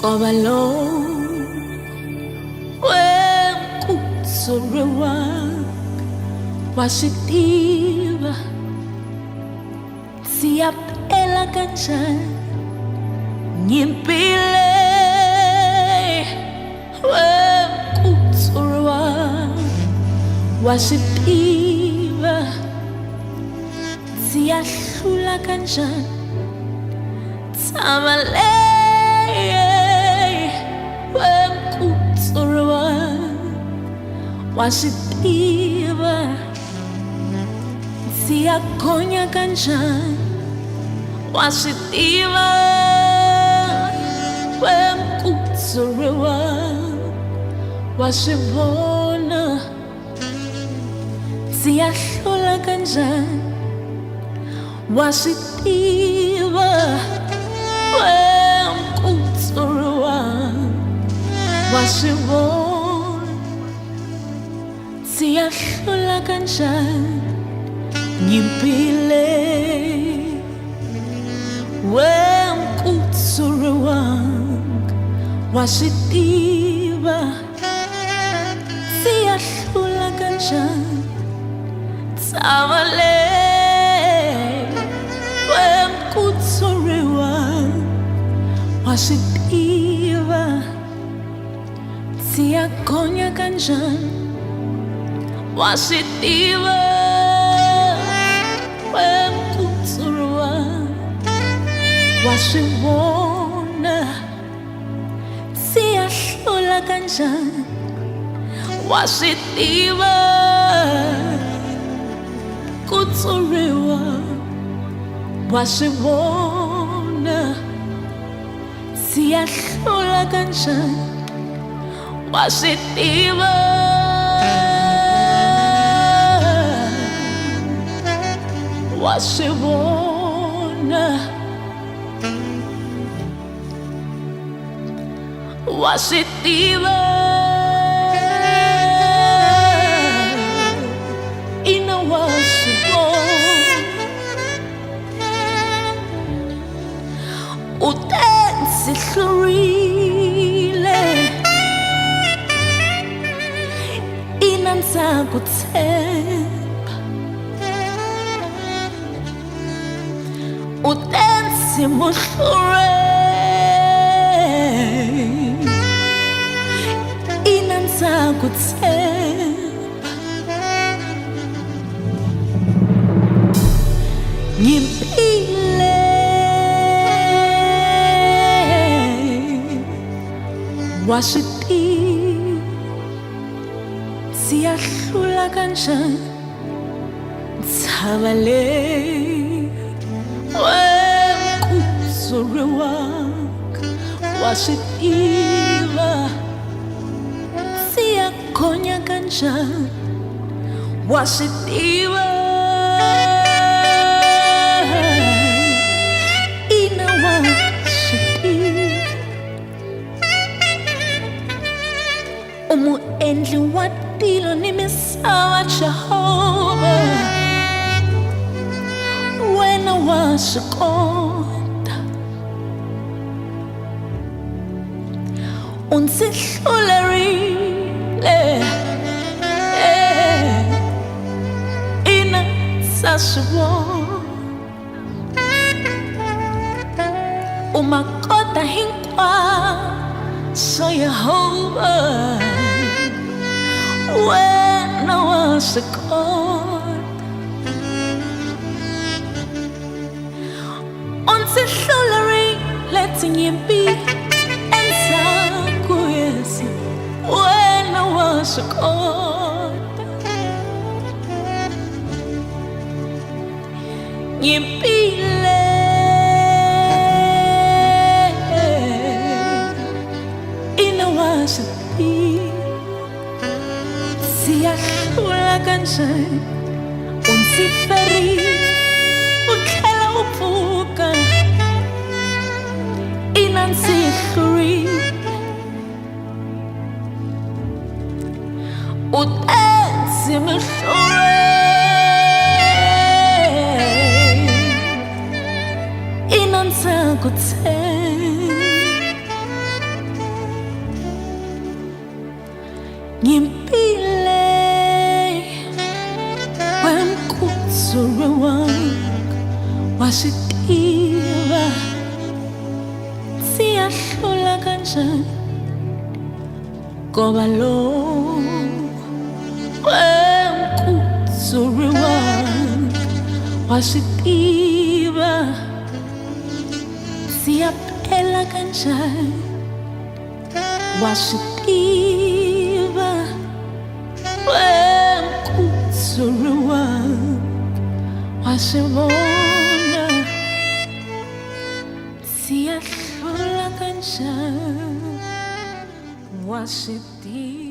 Kwabalo mkutsuri washitiva siyaphela kanjani ngimpile mkutsuri washitiva siyahlula kanjani Ntshavaleyi mkutsuri washitiva siyagonya kanjani washitiva mkutsuri washibona siyahlula kanjani washitiva mkutsuri washibona siyahlula kanjani ngimpile mkutsuri washitiva siyahlula kanjani Ntshavaleyi mkutsuri washitiva siyagonya kanjani washitiva mkutsuri washibona siyahlula kanjani washitiva mkutsuri washibona siyahlula kanjani washitiva washibona washitiva ina washibona utensihlurile ina ntsakutsemba utensimuhlure ina ntsakutsemba ngimpile washitiva siyahlula kanjani Ntshavaleyi mkutsuri washitiva siyagonya kanjani washitiva ina washitiva umuendli wa tilo ni misava Yehova wena washikonda unsihlulerile ina sashibona umakota hinkwaswo Yehova wena washikonda unsihlulerile tinyimpi endzhaku Yesu wena washikonda nyimpile ina washitiva siyahlula kanjani unsiferile uthlela upfuka ina nsihlurile utensimuhlure ina ntsakutsemba ngimpile wemkutsuri wanga washitiva siyahlula kanjani ngoba lo wemkutsuri wanga washitiva siyaphela kanjani washitiva wemkutsuri wanga wasibona siyahlula kanjani washitiva